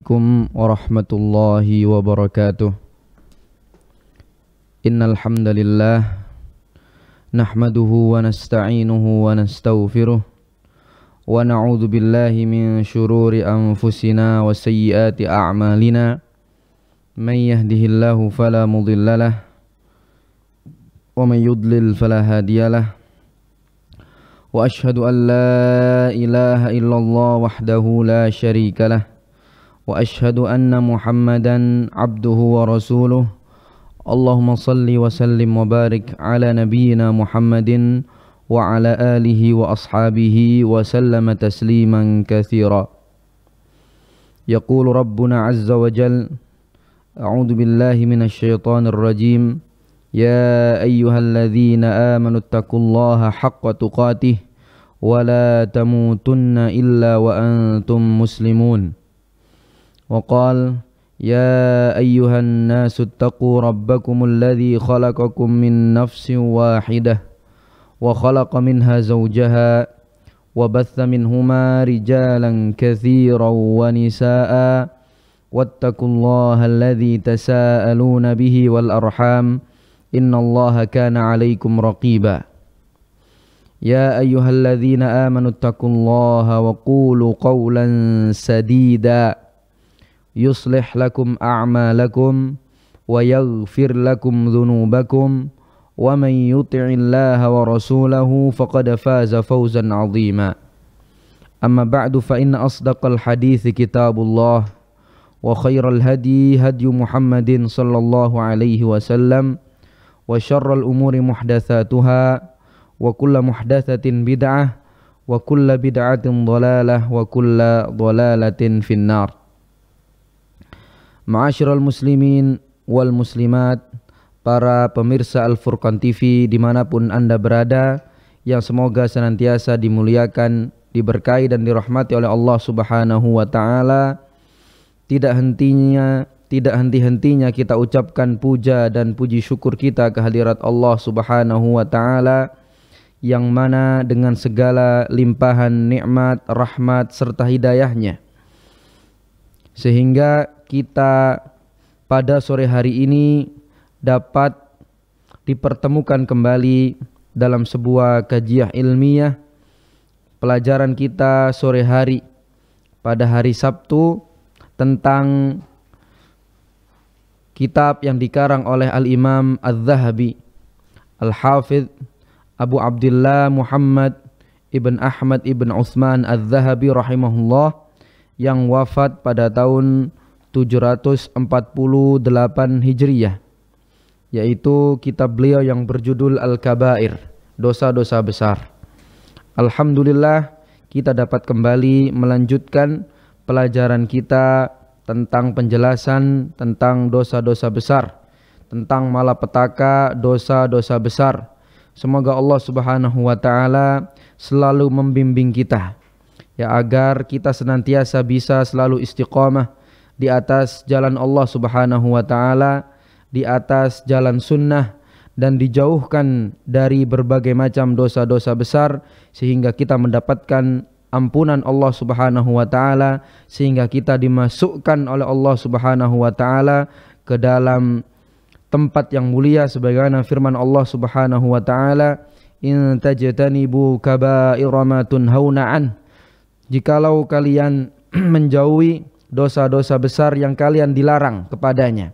Assalamualaikum warahmatullahi wabarakatuh. Innal hamdalillah nahmaduhu wa nasta'inuhu wa nastaghfiruh wa na'udzu billahi min shururi anfusina wa sayyiati a'malina. May yahdihillahu fala mudhillalah wa may yudlil fala hadiyalah. Wa ashhadu an la ilaha illallah wahdahu la syarikalah wa ashhadu anna Muhammadan abduhu wa rasuluh. Allahumma salli wa sallim wa barik ala nabiyyina Muhammadin wa ala alihi wa ashabihi wa sallama tasliman katsira. Yaqulu rabbuna azza wa jalla a'udzu billahi minasy syaithanir rajim. Ya ayyuhalladzina amanu taqullaha haqqa tuqatih wa la tamutunna illa wa antum muslimun. وقال يا أيها الناس اتقوا ربكم الذي خلقكم من نفس واحدة وخلق منها زوجها وبث منهما رجالا كثيرا ونساء واتقوا الله الذي تساءلون به والأرحام إن الله كان عليكم رقيبا يا أيها الذين آمنوا اتقوا الله وقولوا قولا سديدا يصلح لكم أعمالكم ويغفر لكم ذنوبكم ومن يطع الله ورسوله فقد فاز فوزا عظيما. أما بعد فإن أصدق الحديث كتاب الله وخير الهدي هدي محمد صلى الله عليه وسلم وشر الأمور محدثاتها وكل محدثة بدعة وكل بدعة ضلالة وكل ضلالة في النار. Ma'asyiral muslimin wal muslimat, para pemirsa Al-Furqan TV dimanapun Anda berada, yang semoga senantiasa dimuliakan, diberkahi dan dirahmati oleh Allah Subhanahu wa taala. Tidak henti-hentinya kita ucapkan puja dan puji syukur kita kehadirat Allah Subhanahu wa taala, yang mana dengan segala limpahan nikmat, rahmat serta hidayahnya, sehingga kita pada sore hari ini dapat dipertemukan kembali dalam sebuah kajian ilmiah. Pelajaran kita sore hari pada hari Sabtu tentang kitab yang dikarang oleh Al-Imam Al-Zahabi, Al-Hafidh Abu Abdullah Muhammad ibn Ahmad ibn Uthman Al-Zahabi rahimahullah, yang wafat pada tahun 748 Hijriyah, yaitu kitab beliau yang berjudul Al-Kabair, dosa-dosa besar. Alhamdulillah, kita dapat kembali melanjutkan pelajaran kita tentang penjelasan tentang dosa-dosa besar, tentang malapetaka dosa-dosa besar. Semoga Allah Subhanahu wa taala selalu membimbing kita, ya, agar kita senantiasa bisa selalu istiqamah di atas jalan Allah Subhanahu wa taala, di atas jalan sunnah, dan dijauhkan dari berbagai macam dosa-dosa besar, sehingga kita mendapatkan ampunan Allah Subhanahu wa taala, sehingga kita dimasukkan oleh Allah Subhanahu wa taala ke dalam tempat yang mulia, sebagaimana firman Allah Subhanahu wa taala, in tajtanibu kaba'ira ma tunhauna an, jikalau kalian menjauhi dosa-dosa besar yang kalian dilarang kepadanya,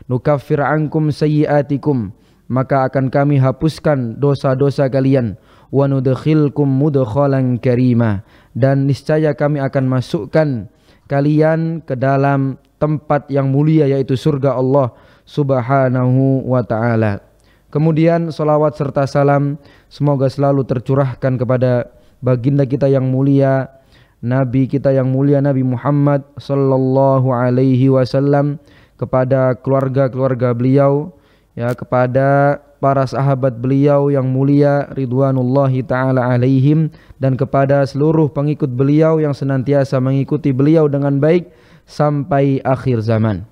nukaffir ankum sayyiatikum, maka akan kami hapuskan dosa-dosa kalian, wa nudkhilkum mudkhalan karima, dan niscaya kami akan masukkan kalian ke dalam tempat yang mulia, yaitu surga Allah Subhanahu wa taala. Kemudian salawat serta salam semoga selalu tercurahkan kepada baginda kita yang mulia, Nabi kita yang mulia, Nabi Muhammad sallallahu alaihi wasallam, kepada keluarga-keluarga beliau, ya, kepada para sahabat beliau yang mulia ridwanullahi taala alaihim, dan kepada seluruh pengikut beliau yang senantiasa mengikuti beliau dengan baik sampai akhir zaman.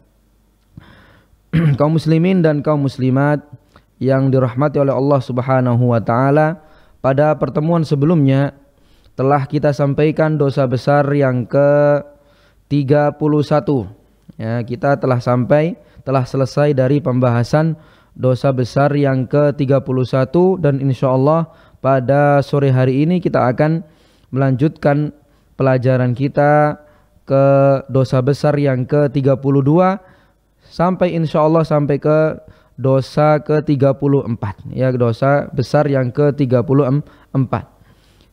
Kaum muslimin dan kaum muslimat yang dirahmati oleh Allah Subhanahu wa taala, pada pertemuan sebelumnya telah kita sampaikan dosa besar yang Ya, kita telah selesai dari pembahasan dosa besar yang ke-31 dan insyaallah pada sore hari ini kita akan melanjutkan pelajaran kita ke dosa besar yang ke-32 sampai insyaallah sampai ke dosa ke-34, ya, dosa besar yang ke-34.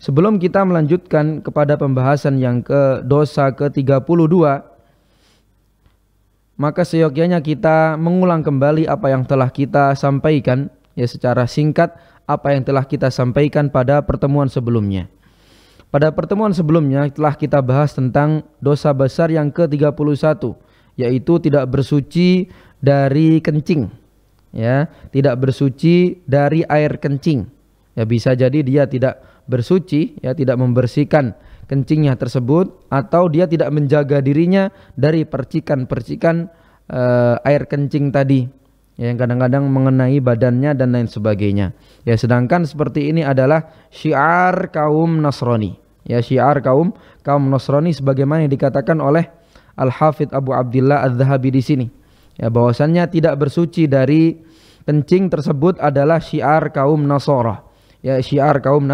Sebelum kita melanjutkan kepada pembahasan yang ke dosa ke-32, maka seyogyanya kita mengulang kembali apa yang telah kita sampaikan, ya, secara singkat apa yang telah kita sampaikan pada pertemuan sebelumnya. Pada pertemuan sebelumnya telah kita bahas tentang dosa besar yang ke-31, yaitu tidak bersuci dari kencing, ya, tidak bersuci dari air kencing. Ya, bisa jadi dia tidak bersuci, ya, tidak membersihkan kencingnya tersebut, atau dia tidak menjaga dirinya dari percikan-percikan air kencing tadi, ya, yang kadang-kadang mengenai badannya dan lain sebagainya. Ya, sedangkan seperti ini adalah syiar kaum Nasrani, ya, syiar kaum Nasrani sebagaimana yang dikatakan oleh Al-Hafidz Abu Abdillah Az-Zahabi di sini, ya, bahwasannya tidak bersuci dari kencing tersebut adalah syiar kaum Nasara, ya, syiar kaum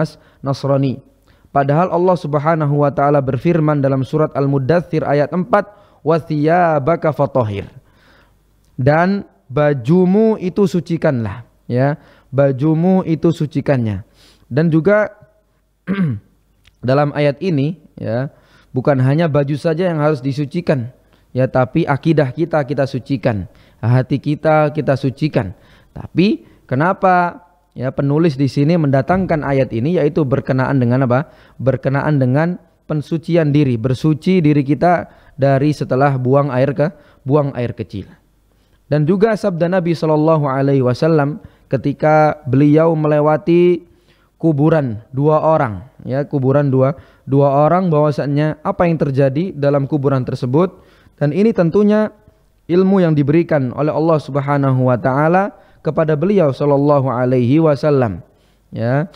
Nasrani. Padahal Allah Subhanahu wa taala berfirman dalam surat Al-Muddatsir ayat 4, "Wa thiyabaka fatahhir." Dan bajumu itu sucikanlah, ya, bajumu itu sucikannya. Dan juga dalam ayat ini, ya, bukan hanya baju saja yang harus disucikan, ya, tapi akidah kita sucikan, hati kita sucikan. Tapi kenapa, ya, penulis di sini mendatangkan ayat ini, yaitu berkenaan dengan apa? Berkenaan dengan pensucian diri, bersuci diri kita dari setelah buang air kecil. Dan juga sabda Nabi Shallallahu Alaihi Wasallam ketika beliau melewati kuburan dua orang, ya, kuburan dua orang, bahwasannya apa yang terjadi dalam kuburan tersebut, dan ini tentunya ilmu yang diberikan oleh Allah Subhanahu wa taala kepada beliau Shallallahu Alaihi Wasallam, ya.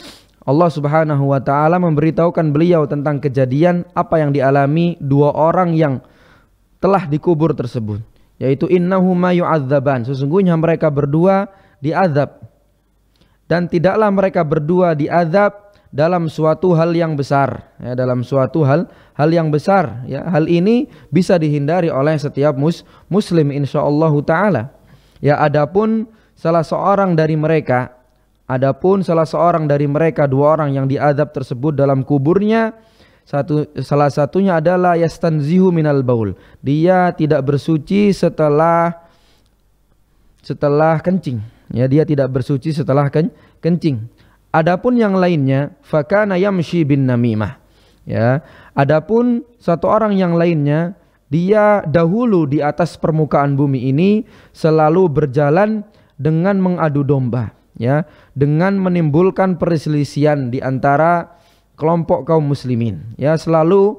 Allah Subhanahu wa taala memberitahukan beliau tentang kejadian apa yang dialami dua orang yang telah dikubur tersebut, yaitu innahuma yu'adzaban, sesungguhnya mereka berdua diazab, dan tidaklah mereka berdua diazab dalam suatu hal yang besar, ya, dalam suatu hal yang besar, ya. Hal ini bisa dihindari oleh setiap muslim insyaallah taala. Ya, adapun salah seorang dari mereka dua orang yang diazab tersebut dalam kuburnya, salah satunya adalah yastanzihu minal baul, dia tidak bersuci setelah kencing, ya, dia tidak bersuci setelah kencing. Adapun yang lainnya fakana yamshi bin namimah, ya, adapun satu orang yang lainnya, dia dahulu di atas permukaan bumi ini selalu berjalan dengan mengadu domba, ya, dengan menimbulkan perselisihan di antara kelompok kaum muslimin, ya, selalu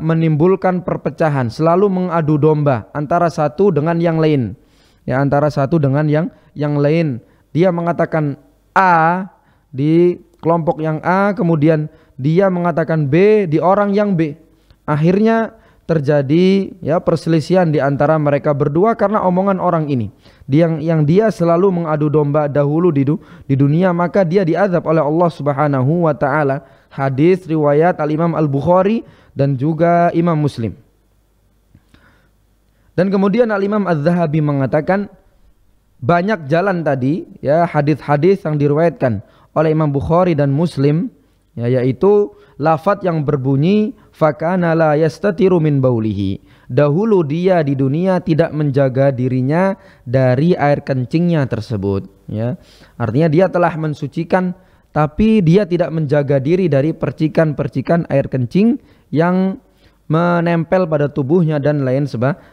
menimbulkan perpecahan, selalu mengadu domba antara satu dengan yang lain, ya, antara satu dengan yang lain. Dia mengatakan A di kelompok yang A, kemudian dia mengatakan B di orang yang B. Akhirnya terjadi, ya, perselisihan di antara mereka berdua karena omongan orang ini. Yang dia selalu mengadu domba dahulu di dunia, maka dia diazab oleh Allah Subhanahu wa taala. Hadis riwayat Al-Imam Al-Bukhari dan juga Imam Muslim. Dan kemudian Al-Imam Az-Zahabi mengatakan banyak jalan tadi, ya, hadis-hadis yang diriwayatkan oleh Imam Bukhari dan Muslim, ya, yaitu lafaz yang berbunyi fakana la yastatiru min baulihi. Dahulu dia di dunia tidak menjaga dirinya dari air kencingnya tersebut, ya. Artinya dia telah mensucikan, tapi dia tidak menjaga diri dari percikan-percikan air kencing yang menempel pada tubuhnya dan lain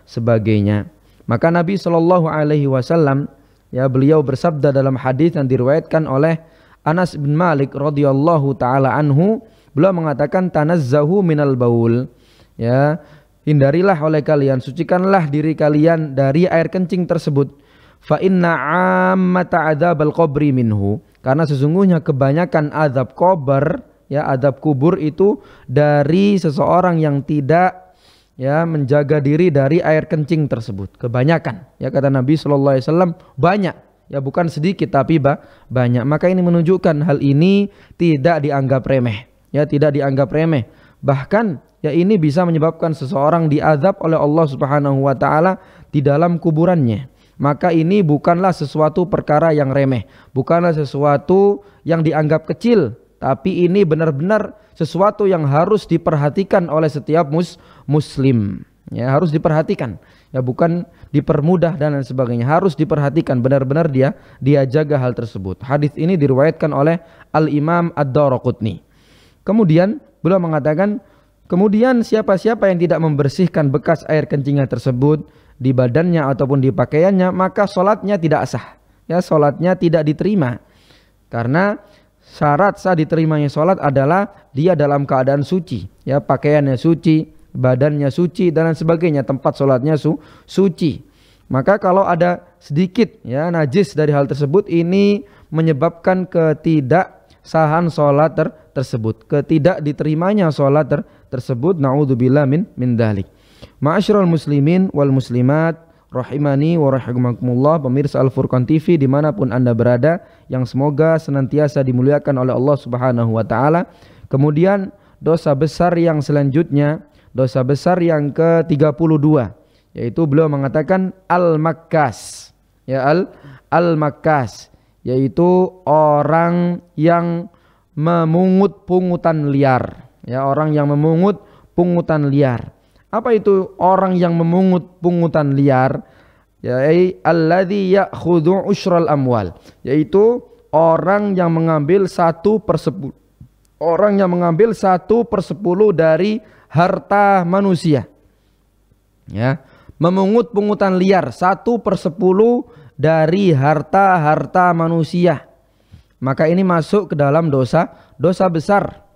sebagainya. Maka Nabi Shallallahu Alaihi Wasallam, ya, beliau bersabda dalam hadis yang diriwayatkan oleh Anas bin Malik radhiyallahu taala anhu, beliau mengatakan tanazzahu minal baul, ya, hindarilah oleh kalian, sucikanlah diri kalian dari air kencing tersebut. Fa inna ammata adzabal qabri minhu, karena sesungguhnya kebanyakan azab kubur, ya, azab kubur itu dari seseorang yang tidak ya menjaga diri dari air kencing tersebut. Kebanyakan, ya kata Nabi Shallallahu Alaihi Wasallam, banyak, ya bukan sedikit tapi banyak. Maka ini menunjukkan hal ini tidak dianggap remeh, ya tidak dianggap remeh. Bahkan ya ini bisa menyebabkan seseorang diazab oleh Allah Subhanahu Wa Taala di dalam kuburannya. Maka ini bukanlah sesuatu perkara yang remeh, bukanlah sesuatu yang dianggap kecil, tapi ini benar-benar sesuatu yang harus diperhatikan oleh setiap muslim. Ya, harus diperhatikan. Ya, bukan dipermudah dan lain sebagainya. Harus diperhatikan, benar-benar dia jaga hal tersebut. Hadis ini diriwayatkan oleh Al-Imam Ad-Daraqutni. Kemudian beliau mengatakan, kemudian siapa-siapa yang tidak membersihkan bekas air kencingnya tersebut di badannya ataupun di pakaiannya, maka sholatnya tidak sah. Ya, sholatnya tidak diterima. Karena syarat sah diterimanya sholat adalah dia dalam keadaan suci. Ya, pakaiannya suci, badannya suci dan lain sebagainya, tempat sholatnya suci. Maka kalau ada sedikit ya najis dari hal tersebut, ini menyebabkan ketidaksahan sholat tersebut, ketidak diterimanya sholat tersebut. Naudzubillah min dzalik. Ma'asyiral muslimin wal muslimat rahimani wa rahimakumullah, pemirsa Al-Furqan TV dimanapun Anda berada, yang semoga senantiasa dimuliakan oleh Allah Subhanahu wa taala. Kemudian dosa besar yang selanjutnya, dosa besar yang ke-32, yaitu beliau mengatakan al-makkas. Ya, al-makkas, yaitu orang yang memungut pungutan liar. Ya, orang yang memungut pungutan liar. Apa itu orang yang memungut pungutan liar? Yaitu alladzi ya'khudhu usyral amwal, yaitu orang yang mengambil 1/10, orang yang mengambil 1/10 dari harta manusia. Ya, memungut pungutan liar 1/10 dari harta manusia. Maka ini masuk ke dalam dosa besar.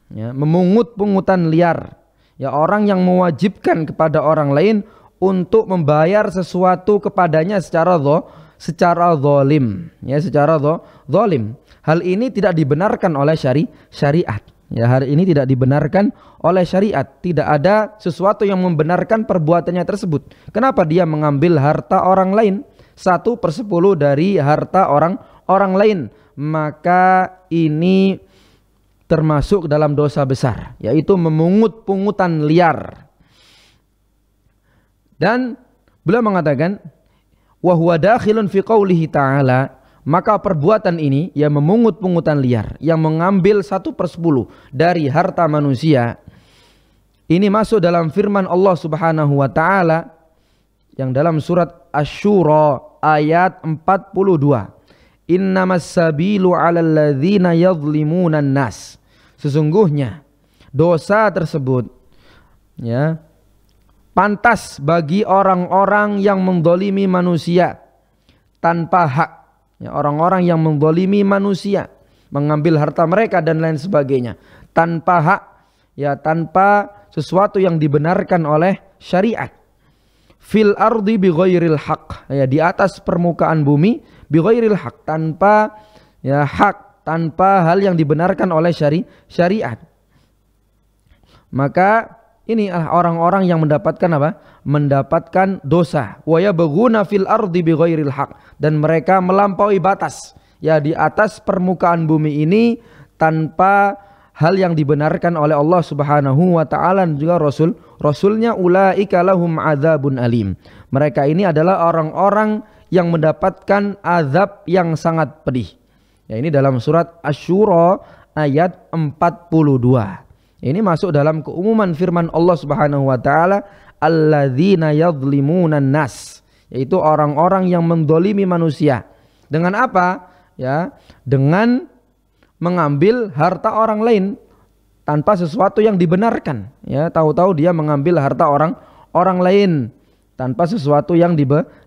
Ya, memungut pungutan liar. Ya, orang yang mewajibkan kepada orang lain untuk membayar sesuatu kepadanya secara zalim, ya, secara zalim. Hal ini tidak dibenarkan oleh syariat. Ya, hal ini tidak dibenarkan oleh syariat. Tidak ada sesuatu yang membenarkan perbuatannya tersebut. Kenapa dia mengambil harta orang lain, 1/10 dari harta orang lain? Maka ini termasuk dalam dosa besar, yaitu memungut pungutan liar. Dan beliau mengatakan, wa huwa dakhilun fi qoulihi ta'ala, maka perbuatan ini yang memungut pungutan liar, yang mengambil 1/10 dari harta manusia, ini masuk dalam firman Allah Subhanahu wa taala yang dalam surat Asy-Syura ayat 42. Innamas sabilu 'alal ladzina yadhlimuna an-nas. Sesungguhnya dosa tersebut ya pantas bagi orang-orang yang mendolimi manusia tanpa hak. Ya, orang-orang yang mendolimi manusia, mengambil harta mereka dan lain sebagainya tanpa hak, ya, tanpa sesuatu yang dibenarkan oleh syariat. Fil ardi bighairil haq, ya, di atas permukaan bumi, bighairil haq, tanpa ya hak, tanpa hal yang dibenarkan oleh syariat. Maka ini orang-orang yang mendapatkan apa? Mendapatkan dosa. Wa yabghuna fil ardi bighairil haq, dan mereka melampaui batas, ya, di atas permukaan bumi ini tanpa hal yang dibenarkan oleh Allah Subhanahu wa taala dan juga rasulnya. Ulaika lahum adzabun alim. Mereka ini adalah orang-orang yang mendapatkan azab yang sangat pedih. Ya, ini dalam surat Asy-Syura ayat 42. Ini masuk dalam keumuman firman Allah Subhanahu wa taala, alladzina yadhlimuna nas, yaitu orang-orang yang mendolimi manusia. Dengan apa? Ya, dengan mengambil harta orang lain tanpa sesuatu yang dibenarkan. Ya, tahu-tahu dia mengambil harta orang lain tanpa sesuatu yang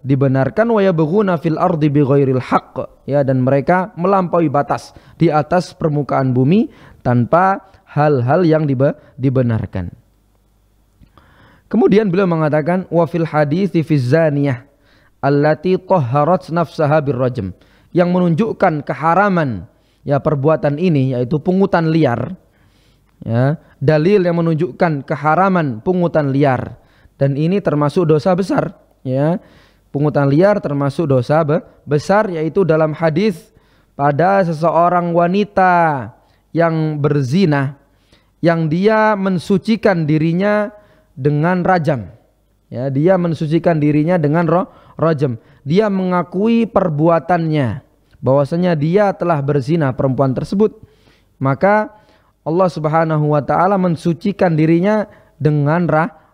dibenarkan. Wa yabghuna fil ardi bighairil haqq, ya, dan mereka melampaui batas di atas permukaan bumi tanpa hal-hal yang dibenarkan. Kemudian beliau mengatakan, wa fil hadithi fiz zaniyah allati tahharat nafsaha birrajm, yang menunjukkan keharaman ya perbuatan ini, yaitu pungutan liar. ya, dalil yang menunjukkan keharaman pungutan liar, dan ini termasuk dosa besar, ya. Pungutan liar termasuk dosa besar, yaitu dalam hadis pada seseorang wanita yang berzina yang dia mensucikan dirinya dengan rajam, ya, dia mensucikan dirinya dengan rajam. Dia mengakui perbuatannya bahwasanya dia telah berzina perempuan tersebut, maka Allah Subhanahu wa taala mensucikan dirinya dengan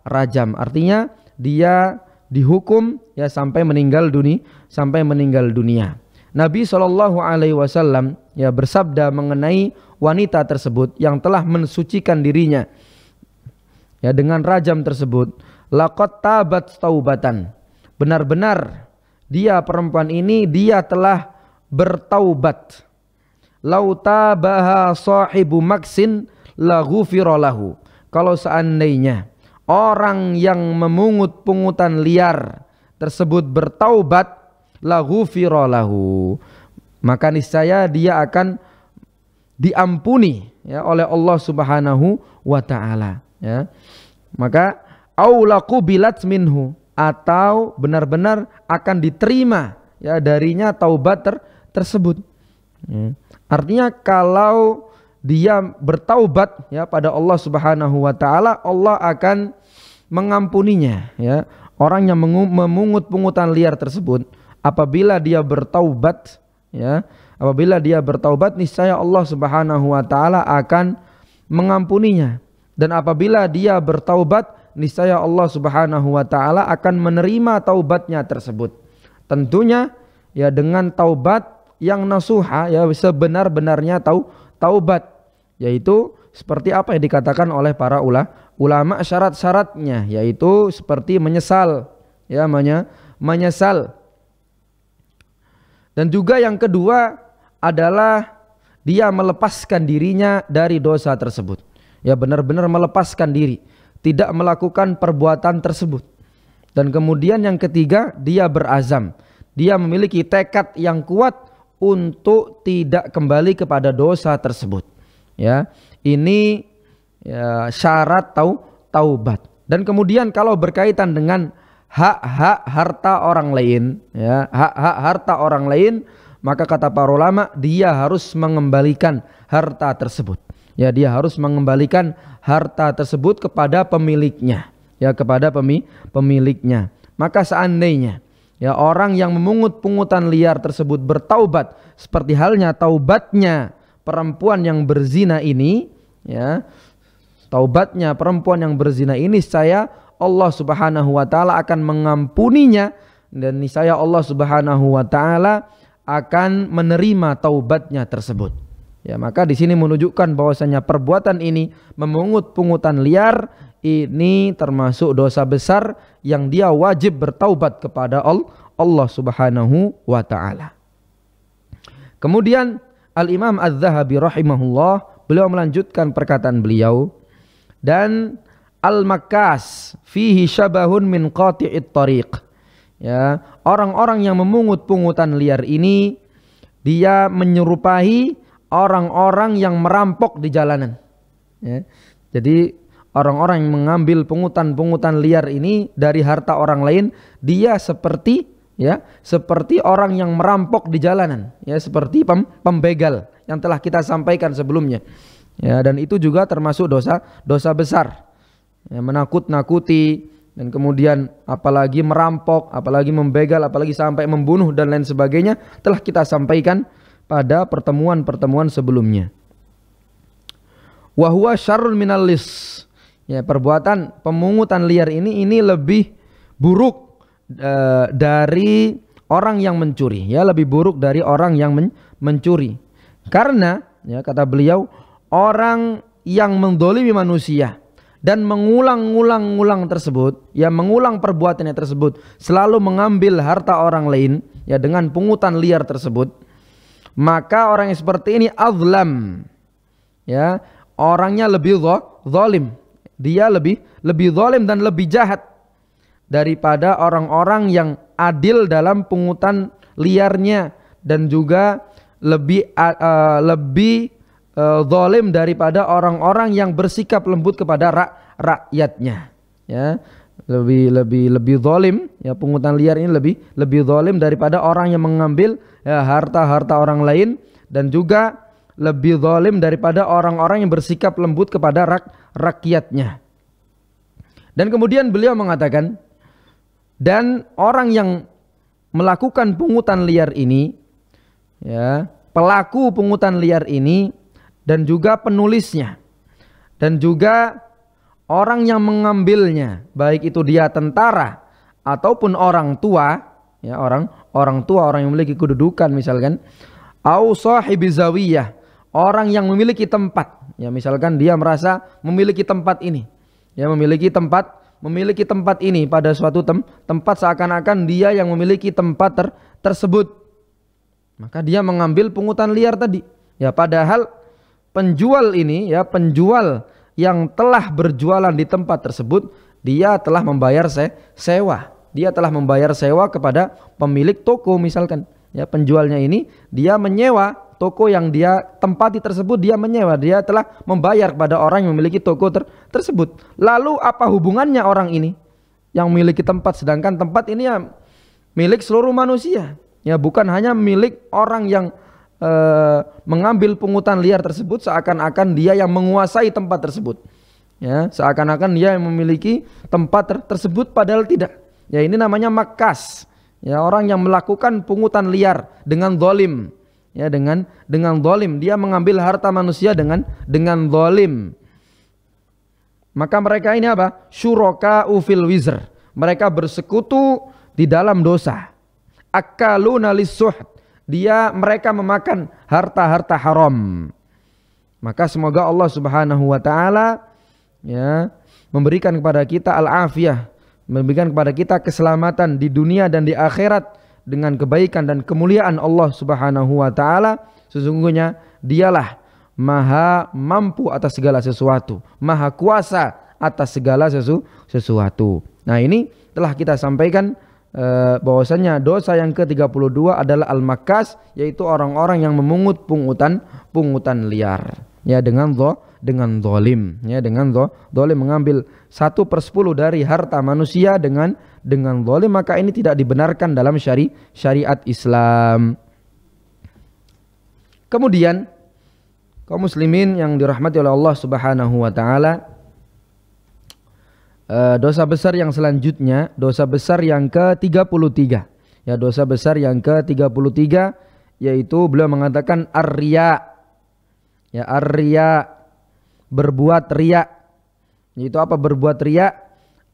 rajam. Artinya dia dihukum, ya, sampai meninggal dunia. Nabi Shallallahu alaihi wasallam, ya, bersabda mengenai wanita tersebut yang telah mensucikan dirinya, ya, dengan rajam tersebut, laqad tabat taubatan. Benar-benar dia, perempuan ini, dia telah bertaubat. Lau tabaha sahibu maksin la ghufira lahu. Kalau seandainya orang yang memungut pungutan liar tersebut bertaubat, la ghufira lahu, maka niscaya dia akan diampuni, ya, oleh Allah Subhanahu wa taala, ya. Maka aulaqu bilat minhu, atau benar-benar akan diterima, ya, darinya taubat tersebut. Ya. Artinya kalau dia bertaubat, ya, pada Allah Subhanahu wa taala, Allah akan mengampuninya, ya. Orang yang memungut pungutan liar tersebut, apabila dia bertaubat, ya, apabila dia bertaubat, niscaya Allah Subhanahu wa taala akan mengampuninya. Dan apabila dia bertaubat, niscaya Allah Subhanahu wa taala akan menerima taubatnya tersebut. Tentunya, ya, dengan taubat yang nasuha, ya, sebenar-benarnya taubat, yaitu seperti apa yang dikatakan oleh para ulama syarat-syaratnya, yaitu seperti menyesal, ya, menyesal. Dan juga yang kedua adalah dia melepaskan dirinya dari dosa tersebut, ya, benar-benar melepaskan diri, tidak melakukan perbuatan tersebut. Dan kemudian yang ketiga, dia berazam, dia memiliki tekad yang kuat untuk tidak kembali kepada dosa tersebut, ya. Ini, ya, syarat taubat. Dan kemudian kalau berkaitan dengan hak-hak harta orang lain, ya, hak-hak harta orang lain, maka kata para ulama, dia harus mengembalikan harta tersebut, ya, dia harus mengembalikan harta tersebut kepada pemiliknya, ya, kepada pemiliknya. Maka seandainya, ya, orang yang memungut pungutan liar tersebut bertaubat, seperti halnya taubatnya perempuan yang berzina ini, ya, taubatnya perempuan yang berzina ini, saya Allah Subhanahu wa taala akan mengampuninya, dan niscaya Allah Subhanahu wa taala akan menerima taubatnya tersebut. Ya, maka di sini menunjukkan bahwasanya perbuatan ini, memungut pungutan liar, ini termasuk dosa besar yang dia wajib bertaubat kepada Allah Subhanahu wa taala. Kemudian Al-Imam Az-Zahabi rahimahullah, beliau melanjutkan perkataan beliau, dan al-makas fihi syabahun min qati'it tariq. Ya, orang-orang yang memungut pungutan liar ini, dia menyerupai orang-orang yang merampok di jalanan. Ya, jadi orang-orang yang mengambil pungutan liar ini dari harta orang lain, dia seperti, ya, seperti orang yang merampok di jalanan, ya, seperti pembegal yang telah kita sampaikan sebelumnya. Ya, dan itu juga termasuk dosa besar, ya, menakut-nakuti, dan kemudian apalagi merampok, apalagi membegal, apalagi sampai membunuh dan lain sebagainya, telah kita sampaikan pada pertemuan-pertemuan sebelumnya. Wa huwa syarrun minal lis. Ya, perbuatan pemungutan liar ini lebih buruk dari orang yang mencuri, ya, lebih buruk dari orang yang mencuri. Karena, ya, kata beliau, orang yang mendolimi manusia dan mengulang-ulang tersebut, ya, mengulang perbuatannya tersebut, selalu mengambil harta orang lain, ya, dengan pungutan liar tersebut, maka orang yang seperti ini azlam, ya, orangnya lebih zalim, dia lebih zalim dan lebih jahat daripada orang-orang yang adil dalam pungutan liarnya, dan juga lebih zalim daripada orang-orang yang bersikap lembut kepada rakyatnya. Ya, lebih zalim, ya, pungutan liar ini lebih zalim daripada orang yang mengambil, ya, harta orang lain, dan juga lebih zalim daripada orang-orang yang bersikap lembut kepada rakyatnya. Dan kemudian beliau mengatakan, dan orang yang melakukan pungutan liar ini, ya, pelaku pungutan liar ini, dan juga penulisnya, dan juga orang yang mengambilnya, baik itu dia tentara ataupun orang tua, ya, orang tua, orang yang memiliki kedudukan misalkan, au sahibi zawiyah, orang yang memiliki tempat, ya, misalkan dia merasa memiliki tempat ini, ya, memiliki tempat ini pada suatu tempat, seakan-akan dia yang memiliki tempat tersebut, maka dia mengambil pungutan liar tadi, ya, padahal penjual ini, ya, penjual yang telah berjualan di tempat tersebut, dia telah membayar sewa. Dia telah membayar sewa kepada pemilik toko misalkan. Ya, penjualnya ini dia menyewa toko yang dia tempati tersebut, dia menyewa, dia telah membayar kepada orang yang memiliki toko tersebut. Lalu apa hubungannya orang ini yang memiliki tempat, sedangkan tempat ini ya milik seluruh manusia. Ya, bukan hanya milik orang yang mengambil pungutan liar tersebut, seakan-akan dia yang menguasai tempat tersebut, ya, seakan-akan dia yang memiliki tempat tersebut, padahal tidak. Ya, ini namanya makas, ya, orang yang melakukan pungutan liar dengan zalim, ya, dengan zalim, dia mengambil harta manusia dengan zalim. Maka mereka ini apa? Syuraka'u fil wizr, mereka bersekutu di dalam dosa. Akaluna lis-suhd, mereka memakan harta-harta haram. Maka semoga Allah Subhanahu wa taala, ya, memberikan kepada kita al-afiyah, memberikan kepada kita keselamatan di dunia dan di akhirat dengan kebaikan dan kemuliaan Allah Subhanahu wa taala. Sesungguhnya dialah maha mampu atas segala sesuatu, maha kuasa atas segala sesuatu. Nah, ini telah kita sampaikan bahwasanya dosa yang ke-32 adalah al-makas, yaitu orang-orang yang memungut pungutan liar, ya, dengan zalim, ya, dengan zalim, mengambil 1/10 dari harta manusia dengan zalim, maka ini tidak dibenarkan dalam syariat Islam. Kemudian kaum muslimin yang dirahmati oleh Allah Subhanahu wa taala, dosa besar yang selanjutnya, dosa besar yang ke-33, ya, dosa besar yang ke-33, yaitu beliau mengatakan ar-riya, ya, ar-riya, berbuat riya. Yaitu apa berbuat riya?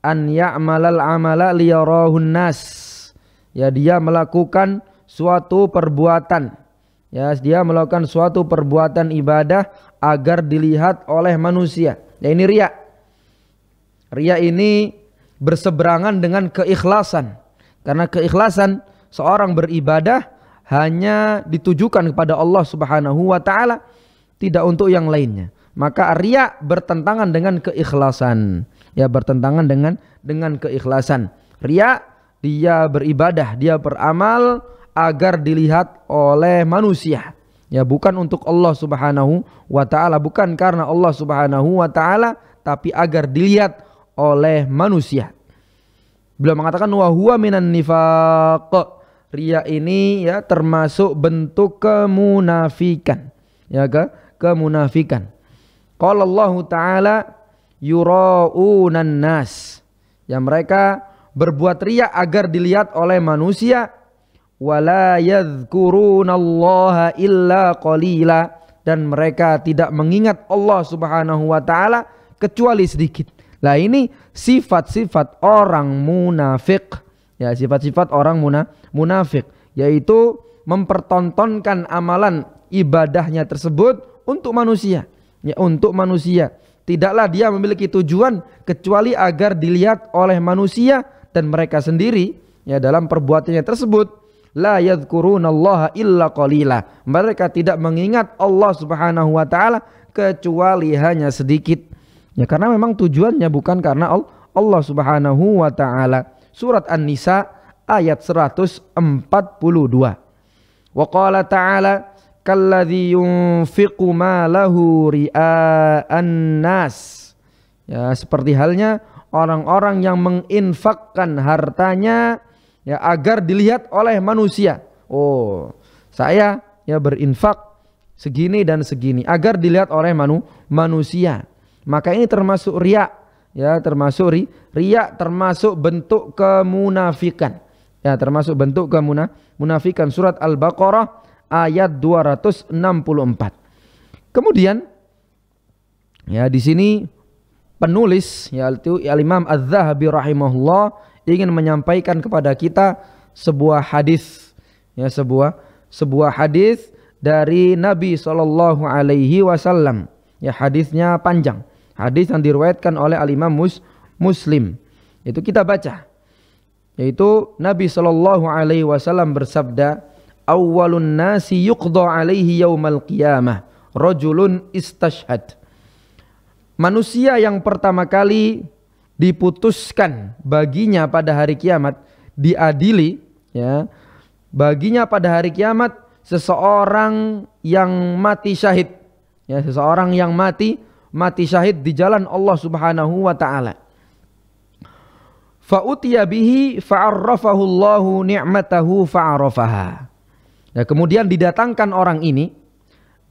An ya'malal amala liyarahun nas, ya, dia melakukan suatu perbuatan, ya, dia melakukan suatu perbuatan ibadah agar dilihat oleh manusia, ya, ini riya. Riya ini berseberangan dengan keikhlasan, karena keikhlasan seorang beribadah hanya ditujukan kepada Allah Subhanahu wa taala, tidak untuk yang lainnya. Maka riya bertentangan dengan keikhlasan, ya, bertentangan dengan keikhlasan. Riya, dia beribadah, dia beramal agar dilihat oleh manusia, ya, bukan untuk Allah Subhanahu wa taala, bukan karena Allah Subhanahu wa taala, tapi agar dilihat oleh manusia. Beliau mengatakan wa huwa minan nifaq, riya ini, ya, termasuk bentuk kemunafikan, ya, kemunafikan. Qala Allah taala yuraunan nas, ya, mereka berbuat riya agar dilihat oleh manusia, wala yadhkurunallaha illa qalila, dan mereka tidak mengingat Allah Subhanahu wa taala kecuali sedikit. Lah, ini sifat-sifat orang munafik, ya, sifat-sifat orang munafik, yaitu mempertontonkan amalan ibadahnya tersebut untuk manusia, ya, untuk manusia. Tidaklah dia memiliki tujuan kecuali agar dilihat oleh manusia dan mereka sendiri, ya, dalam perbuatannya tersebut. La yadhkurunallaha illa qalila, mereka tidak mengingat Allah Subhanahu wa taala kecuali hanya sedikit. Ya, karena memang tujuannya bukan karena Allah Subhanahu wa taala. Surat An-Nisa ayat 142. Wa qala ta'ala kalladzi yunfiqu malahu ria'an nas. Ya, seperti halnya orang-orang yang menginfakkan hartanya ya agar dilihat oleh manusia. Oh, saya ya berinfak segini dan segini agar dilihat oleh manusia. Maka ini termasuk riya, ya termasuk riya, termasuk bentuk kemunafikan. Ya, termasuk bentuk kemunafikan. Surat Al-Baqarah ayat 264. Kemudian ya di sini penulis yaitu Al-Imam Az-Zahabi rahimahullah ingin menyampaikan kepada kita sebuah hadis, ya sebuah hadis dari Nabi sallallahu alaihi wasallam. Ya, hadisnya panjang. Hadis yang diriwayatkan oleh Al-Imam Muslim. Itu kita baca. Yaitu Nabi sallallahu alaihi wasallam bersabda, "Awwalun nasi yuqda alaihi yaumal qiyamah rajulun istashhad." Manusia yang pertama kali diputuskan baginya pada hari kiamat, diadili ya, baginya pada hari kiamat seseorang yang mati syahid. Ya, seseorang yang mati syahid di jalan Allah Subhanahu wa taala. Fa utiya bihi fa'arrafahu Allahu ni'matahu fa'arafaha. Ya, kemudian didatangkan orang ini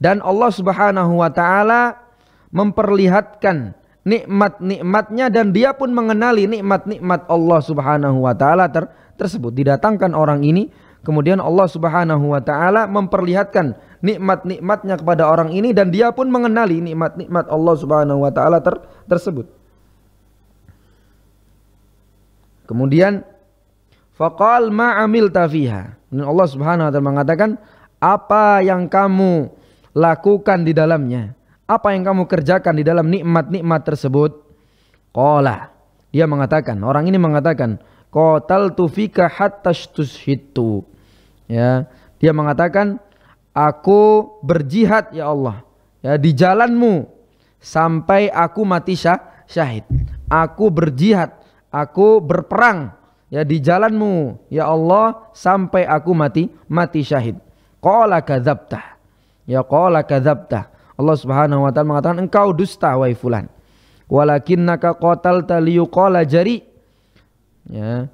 dan Allah Subhanahu wa taala memperlihatkan nikmat-nikmatnya dan dia pun mengenali nikmat-nikmat Allah Subhanahu wa taala tersebut. Didatangkan orang ini, kemudian Allah Subhanahu wa taala memperlihatkan nikmat-nikmatnya kepada orang ini dan dia pun mengenali nikmat-nikmat Allah Subhanahu wa taala tersebut. Kemudian faqal ma amilta fiha. Dan Allah Subhanahu wa taala mengatakan, apa yang kamu lakukan di dalamnya? Apa yang kamu kerjakan di dalam nikmat-nikmat tersebut? Qala, dia mengatakan, orang ini mengatakan, qataltu fika hatta tushhitu. Ya, dia mengatakan, aku berjihad ya Allah, ya di jalanmu sampai aku mati syahid. Aku berjihad, aku berperang ya di jalanmu ya Allah sampai aku mati syahid. Qala kadzabta. Ya qala kadzabta. Allah Subhanahu wa taala mengatakan, engkau dusta wahai fulan. Walakinnaka qatalta liyuqala jari. Ya.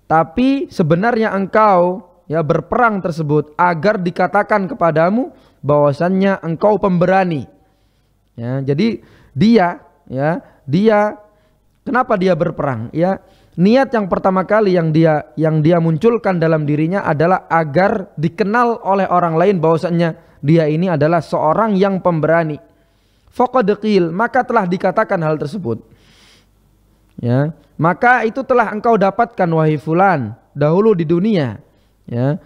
Tapi sebenarnya engkau ya berperang tersebut agar dikatakan kepadamu bahwasannya engkau pemberani. Ya, jadi dia kenapa dia berperang? Ya, niat yang pertama kali yang dia munculkan dalam dirinya adalah agar dikenal oleh orang lain bahwasannya dia ini adalah seorang yang pemberani. Faqad qil, maka telah dikatakan hal tersebut. Ya, maka itu telah engkau dapatkan wahai fulan dahulu di dunia. Ya,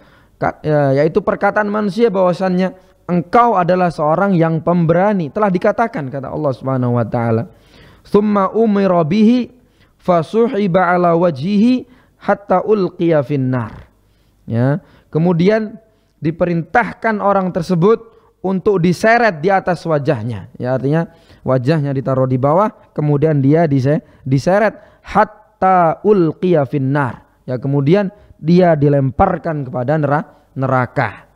yaitu perkataan manusia bahwasannya engkau adalah seorang yang pemberani, telah dikatakan kata Allah Subhanahu wa taala. Tsumma umira bihi fasuhiba ala wajhihi hatta ulqiya finnar. Ya, kemudian diperintahkan orang tersebut untuk diseret di atas wajahnya. Ya, artinya wajahnya ditaruh di bawah, kemudian dia diseret hatta ulqiya finnar. Ya, kemudian dia dilemparkan kepada neraka.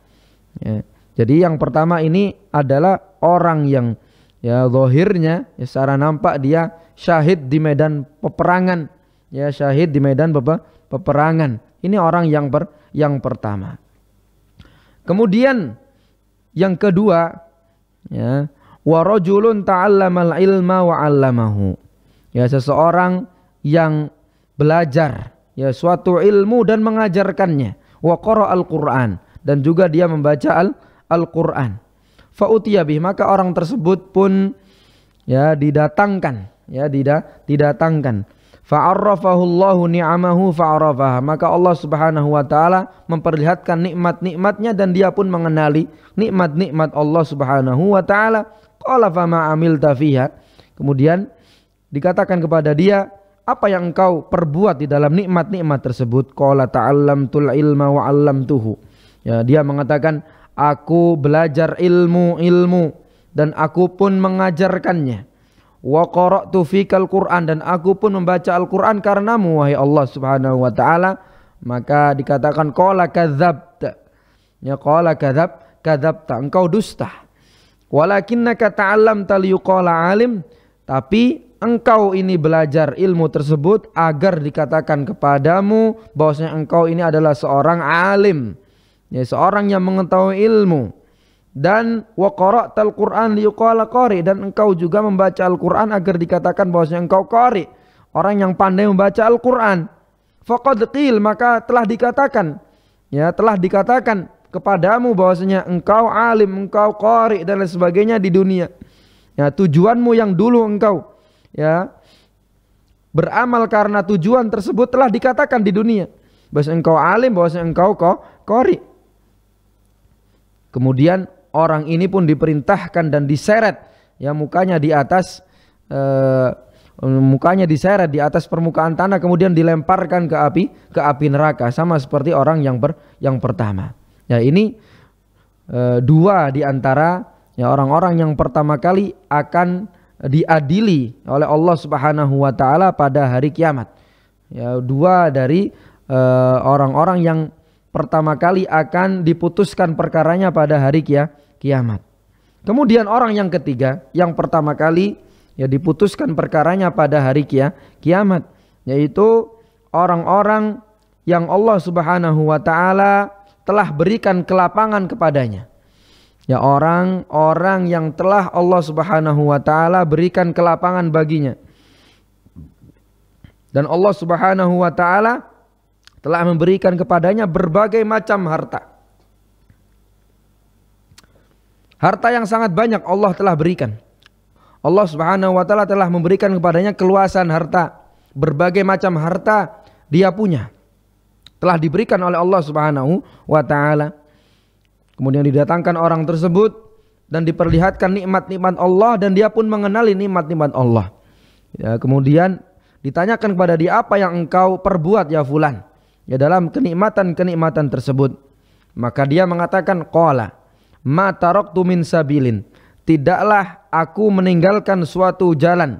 Ya, jadi yang pertama ini adalah orang yang ya zahirnya ya, secara nampak dia syahid di medan peperangan. Ya, syahid di medan peperangan. Ini orang yang pertama. Kemudian yang kedua, ya, wa rajulun ta'allamal ilma wa 'allamahu. Ya, seseorang yang belajar ya suatu ilmu dan mengajarkannya. Wa qara'al Qur'an, dan juga dia membaca Al-Qur'an. Fa utiya bih, maka orang tersebut pun ya didatangkan, ya didatangkan. Fa'arrafahu Allahu ni'amahu fa'arafaha, maka Allah Subhanahu wa taala memperlihatkan nikmat-nikmatnya dan dia pun mengenali nikmat-nikmat Allah Subhanahu wa taala. Qala fama amilta fiha, kemudian dikatakan kepada dia, apa yang engkau perbuat di dalam nikmat-nikmat tersebut? Qala ta'allamtul ilma wa 'allamtuhu. Ya, dia mengatakan, aku belajar ilmu dan aku pun mengajarkannya. Wa qara'tu fikal Qur'an, dan aku pun membaca Al-Qur'an karenamu wahai Allah Subhanahu wa taala. Maka dikatakan qala kadzabta. Ya, qala kadzabta, engkau dusta. Walakinnaka ta'allamta liyuqala alim, tapi engkau ini belajar ilmu tersebut agar dikatakan kepadamu bahwasanya engkau ini adalah seorang alim, ya, seorang yang mengetahui ilmu. Dan wa qara'tal Qur'an liyuqala qari, dan engkau juga membaca Al-Qur'an agar dikatakan bahwasanya engkau qari, orang yang pandai membaca Al-Qur'an. Faqad qil, maka telah dikatakan, ya, telah dikatakan kepadamu bahwasanya engkau alim, engkau qari dan lain sebagainya di dunia. Ya, tujuanmu yang dulu engkau, ya, beramal karena tujuan tersebut telah dikatakan di dunia bahwasanya engkau alim, bahwasanya engkau qari. Kemudian orang ini pun diperintahkan dan diseret, ya, mukanya diseret di atas permukaan tanah, kemudian dilemparkan ke api neraka, sama seperti orang yang pertama. Ya, ini dua di antara, ya, orang-orang yang pertama kali akan diadili oleh Allah Subhanahu wa taala pada hari kiamat. Ya, dua dari orang-orang yang pertama kali akan diputuskan perkaranya pada hari kiamat. Kemudian orang yang ketiga, yang pertama kali, ya, diputuskan perkaranya pada hari kiamat, yaitu orang-orang yang Allah Subhanahu wa taala telah berikan kelapangan kepadanya. Ya, orang-orang yang telah Allah Subhanahu wa taala berikan kelapangan baginya. Dan Allah Subhanahu wa taala telah memberikan kepadanya berbagai macam harta. Harta yang sangat banyak Allah telah berikan. Allah Subhanahu wa taala telah memberikan kepadanya keluasan harta. Berbagai macam harta dia punya, telah diberikan oleh Allah Subhanahu wa taala. Kemudian didatangkan orang tersebut dan diperlihatkan nikmat-nikmat Allah, dan dia pun mengenali nikmat-nikmat Allah. Ya, kemudian ditanyakan kepada dia, apa yang engkau perbuat ya fulan, ya, dalam kenikmatan-kenikmatan tersebut. Maka dia mengatakan, qala ma taraktu min sabilin, tidaklah aku meninggalkan suatu jalan.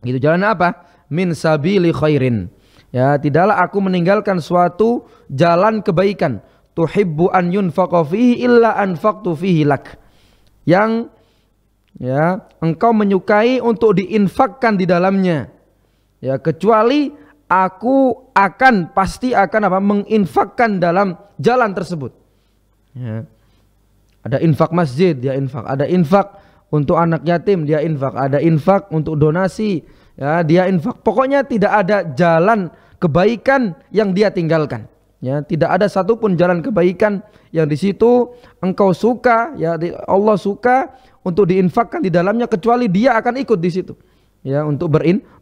Itu jalan apa? Min sabili khairin. Ya, tidaklah aku meninggalkan suatu jalan kebaikan. Tuhibbu an yunfaqa fihi illa anfaqtu fihi lak. Yang, ya, engkau menyukai untuk diinfakkan di dalamnya. Ya, kecuali aku pasti akan menginfakkan dalam jalan tersebut. Ya. Ada infak masjid, dia infak. Ada infak untuk anak yatim, dia infak. Ada infak untuk donasi, ya, dia infak. Pokoknya tidak ada jalan kebaikan yang dia tinggalkan. Ya, tidak ada satupun jalan kebaikan yang di situ engkau suka, ya, Allah suka untuk diinfakkan di dalamnya, kecuali dia akan ikut di situ, ya, untuk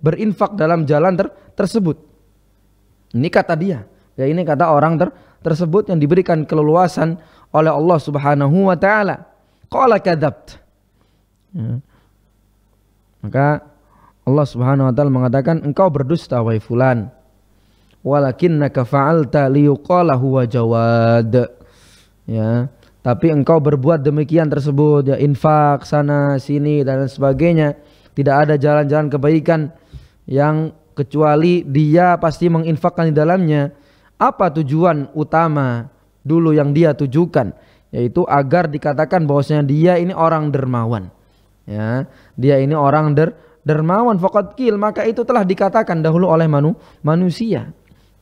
berinfak dalam jalan tersebut. Ini kata dia, ya, ini kata orang tersebut yang diberikan keleluasan oleh Allah Subhanahu wa taala. Qala kadzabt. Ya. Maka Allah Subhanahu wa taala mengatakan, engkau berdusta wahai fulan. Walakinnaka fa'alta liyuqala huwa jawad. Ya, tapi engkau berbuat demikian tersebut, ya, infak sana sini dan sebagainya. Tidak ada jalan-jalan kebaikan yang kecuali dia pasti menginfakkan di dalamnya. Apa tujuan utama dulu yang dia tujukan? Yaitu agar dikatakan bahwasanya dia ini orang dermawan. Ya, dia ini orang dermawan. Faqad qil, maka itu telah dikatakan dahulu oleh manusia.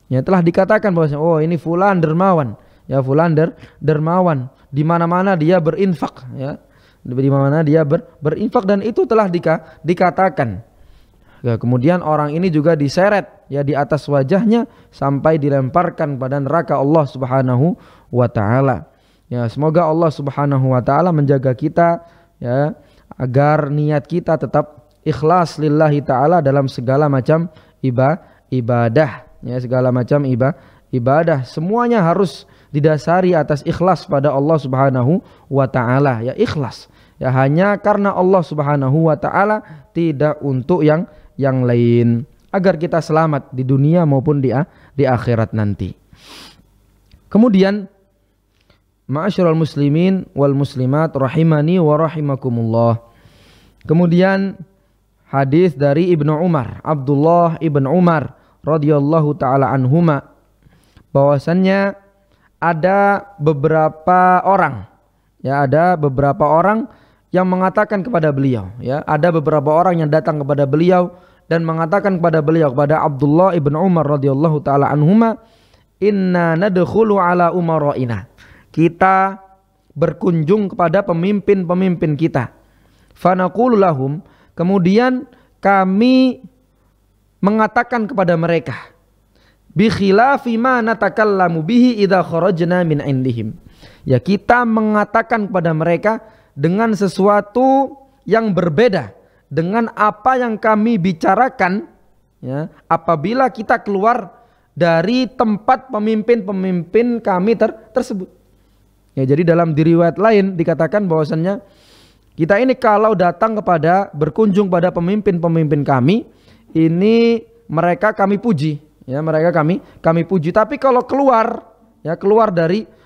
Ya, telah dikatakan bahwasanya, oh, ini fulan dermawan, ya, fulan dermawan, di mana-mana dia berinfak, ya, di mana-mana dia berinfak, dan itu telah dikatakan. Ya, kemudian orang ini juga diseret, ya, di atas wajahnya sampai dilemparkan pada neraka Allah Subhanahu wa taala. Ya, semoga Allah Subhanahu wa taala menjaga kita, ya, agar niat kita tetap ikhlas lillahi taala dalam segala macam ibadah. Ya, segala macam ibadah semuanya harus didasari atas ikhlas pada Allah Subhanahu wa taala, ya, ikhlas, ya, hanya karena Allah Subhanahu wa taala, tidak untuk yang lain, agar kita selamat di dunia maupun di akhirat nanti. Kemudian, ma'asyiral muslimin wal muslimat rahimani wa rahimakumullah. Kemudian hadis dari Ibnu Umar, Abdullah ibn Umar radhiyallahu taala anhuma, bahwasannya ada beberapa orang, Ya, ada beberapa orang yang mengatakan kepada beliau, ya, ada beberapa orang yang datang kepada beliau dan mengatakan kepada beliau, kepada Abdullah ibn Umar radhiyallahu taala anhuma, inna nadkhulu ala umara'ina. Kita berkunjung kepada pemimpin-pemimpin kita. Fanaqulu lahum, kemudian kami mengatakan kepada mereka, bi khilafi ma natakallamu bihi idza kharajna min indihim. Ya, kita mengatakan kepada mereka dengan sesuatu yang berbeda dengan apa yang kami bicarakan, ya, apabila kita keluar dari tempat pemimpin-pemimpin kami tersebut. Ya, jadi dalam riwayat lain dikatakan bahwasannya kita ini kalau datang kepada berkunjung pada pemimpin-pemimpin kami, ini mereka kami puji, ya, mereka kami puji. Tapi kalau keluar, ya, keluar dari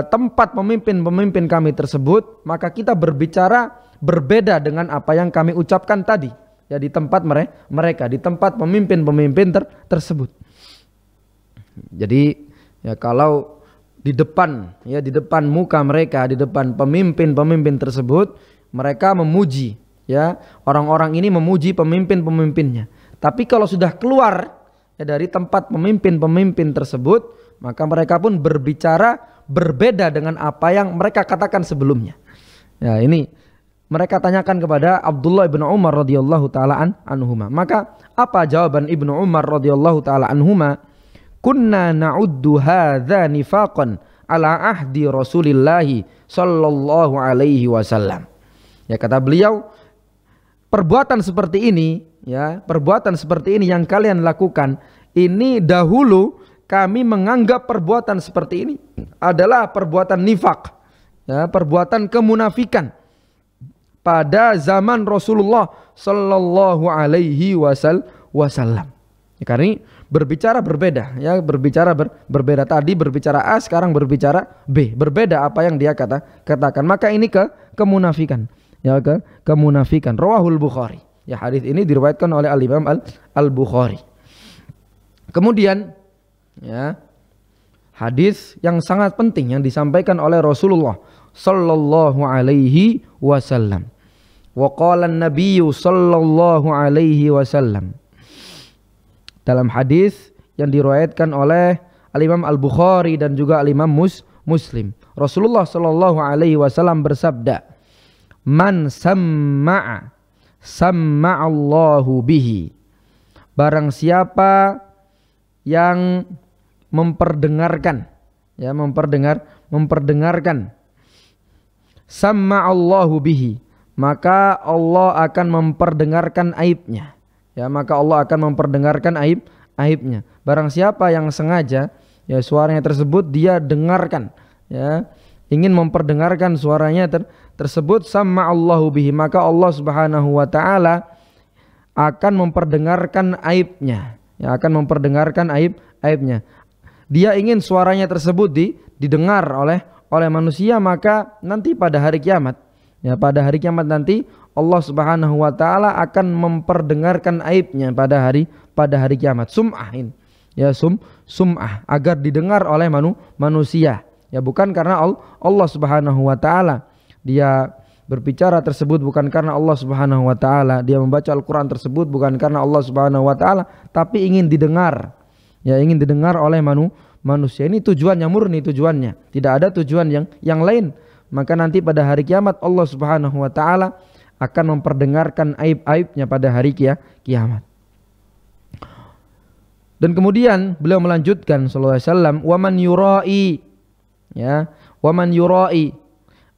tempat pemimpin-pemimpin kami tersebut, maka kita berbicara berbeda dengan apa yang kami ucapkan tadi, ya, di tempat mereka, di tempat pemimpin-pemimpin tersebut. Jadi, ya, kalau di depan, ya, di depan muka mereka, di depan pemimpin-pemimpin tersebut, mereka memuji, ya, orang-orang ini memuji pemimpin-pemimpinnya. Tapi kalau sudah keluar, ya, dari tempat pemimpin-pemimpin tersebut, maka mereka pun berbicara berbeda dengan apa yang mereka katakan sebelumnya. Ya, ini mereka tanyakan kepada Abdullah ibn Umar radhiyallahu taala anhuma. Maka apa jawaban Ibnu Umar radhiyallahu taala anhuma? Kunna na'uddu hadza nifaqan ala ahdi Rasulillah sallallahu alaihi wasallam. Ya, kata beliau, perbuatan seperti ini, ya, perbuatan seperti ini yang kalian lakukan, ini dahulu kami menganggap perbuatan seperti ini adalah perbuatan nifaq, ya, perbuatan kemunafikan pada zaman Rasulullah sallallahu alaihi wasallam. Ya, karena berbicara berbeda, ya, berbicara berbeda. Tadi berbicara A, sekarang berbicara B, berbeda apa yang dia katakan. Maka ini kemunafikan, ya, kemunafikan. Rawahul Bukhari. Ya, hadis ini diriwayatkan oleh Al-Imam Al-Bukhari. Kemudian, ya, hadis yang sangat penting yang disampaikan oleh Rasulullah sallallahu alaihi wasallam. Wa qala an-nabiy sallallahu alaihi wasallam. Dalam hadis yang diriwayatkan oleh Al-Imam Al-Bukhari dan juga Al-Imam Muslim, Rasulullah sallallahu alaihi wasallam bersabda, "Man samma'a samma'allahu bihi." Barang siapa yang memperdengarkan, ya, memperdengarkan samma'allahu bihi, maka Allah akan memperdengarkan aibnya, ya, maka Allah akan memperdengarkan aibnya. Barang siapa yang sengaja, ya, suaranya tersebut dia dengarkan, ya, ingin memperdengarkan suaranya tersebut, samma'allahu bihi, maka Allah Subhanahu wa taala akan memperdengarkan aibnya, ya, akan memperdengarkan aibnya. Dia ingin suaranya tersebut didengar oleh manusia, maka nanti pada hari kiamat, ya, pada hari kiamat nanti Allah Subhanahu wa taala akan memperdengarkan aibnya pada hari kiamat. Sum'ahin, ya, sum'ah, agar didengar oleh manusia, ya, bukan karena Allah Subhanahu wa taala dia berbicara tersebut, bukan karena Allah Subhanahu wa taala dia membaca Al-Qur'an tersebut, bukan karena Allah Subhanahu wa taala, tapi ingin didengar, ya, ingin didengar oleh manusia. Ini tujuannya murni, tujuannya tidak ada tujuan yang lain. Maka nanti pada hari kiamat Allah Subhanahu wa taala akan memperdengarkan aib-aibnya pada hari kiamat. Dan kemudian beliau melanjutkan sallallahu alaihi wasallam, waman yurai, ya, waman yurai,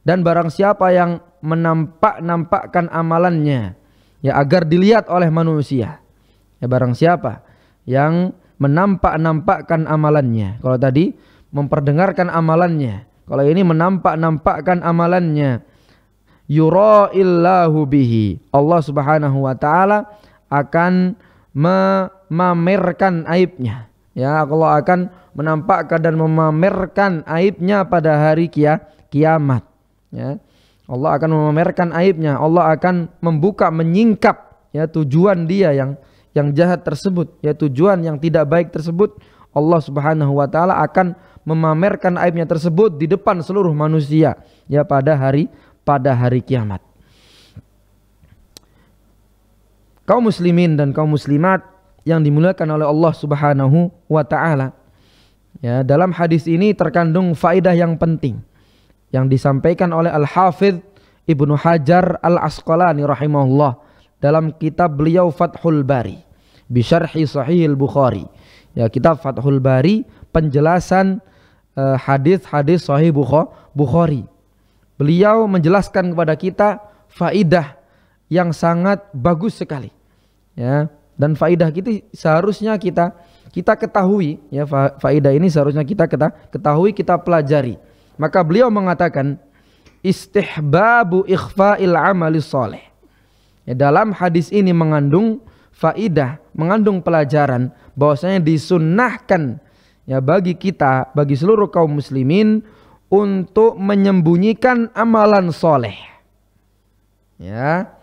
dan barang siapa yang menampakkan amalannya, ya, agar dilihat oleh manusia, ya, barang siapa yang menampakkan amalannya. Kalau tadi memperdengarkan amalannya, kalau ini menampakkan amalannya, yura'illahu bihi, Allah Subhanahu wa taala akan memamerkan aibnya, ya, Allah akan menampakkan dan memamerkan aibnya pada hari kiamat, ya. Allah akan memamerkan aibnya, Allah akan membuka, menyingkap, ya, tujuan dia yang jahat tersebut, ya, tujuan yang tidak baik tersebut. Allah Subhanahu wa taala akan memamerkan aibnya tersebut di depan seluruh manusia ya pada hari kiamat. Kaum muslimin dan kaum muslimat yang dimuliakan oleh Allah Subhanahu wa taala. Ya, dalam hadis ini terkandung faedah yang penting yang disampaikan oleh Al-Hafidz Ibnu Hajar Al-Asqalani rahimahullah dalam kitab beliau Fathul Bari bi syarhi Sahih Al-Bukhari. Ya, kitab Fathul Bari penjelasan hadis-hadis Sahih Bukhari. Beliau menjelaskan kepada kita faedah yang sangat bagus sekali. Ya, dan faedah kita seharusnya kita ketahui ya, faedah ini seharusnya kita ketahui, kita pelajari. Maka beliau mengatakan istihbabu ikhfa'il amali sholih. Ya, dalam hadis ini mengandung faedah, mengandung pelajaran bahwasanya disunnahkan ya bagi kita, bagi seluruh kaum muslimin untuk menyembunyikan amalan soleh. Ya,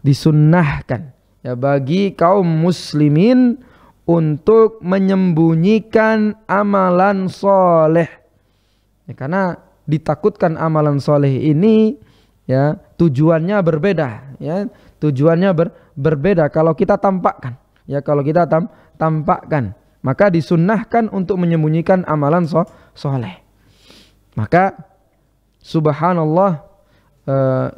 disunnahkan ya bagi kaum muslimin untuk menyembunyikan amalan soleh ya, karena ditakutkan amalan soleh ini ya tujuannya berbeda ya, tujuannya berbeda kalau kita tampakkan ya, kalau kita tampakkan maka disunnahkan untuk menyembunyikan amalan soleh. Maka subhanallah,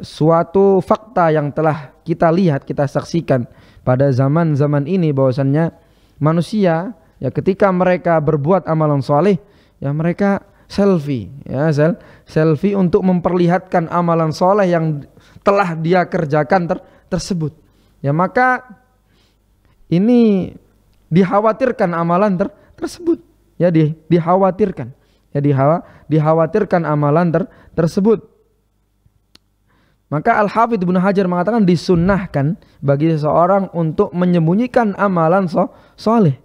suatu fakta yang telah kita lihat, kita saksikan pada zaman-zaman ini bahwasannya manusia ya ketika mereka berbuat amalan soleh ya mereka selfie ya, selfie untuk memperlihatkan amalan soleh yang telah dia kerjakan tersebut ya, maka ini dikhawatirkan amalan tersebut ya, dikhawatirkan ya, dikhawatirkan amalan tersebut. Maka Al-Hafidz Ibnu Hajar mengatakan disunnahkan bagi seseorang untuk menyembunyikan amalan soleh.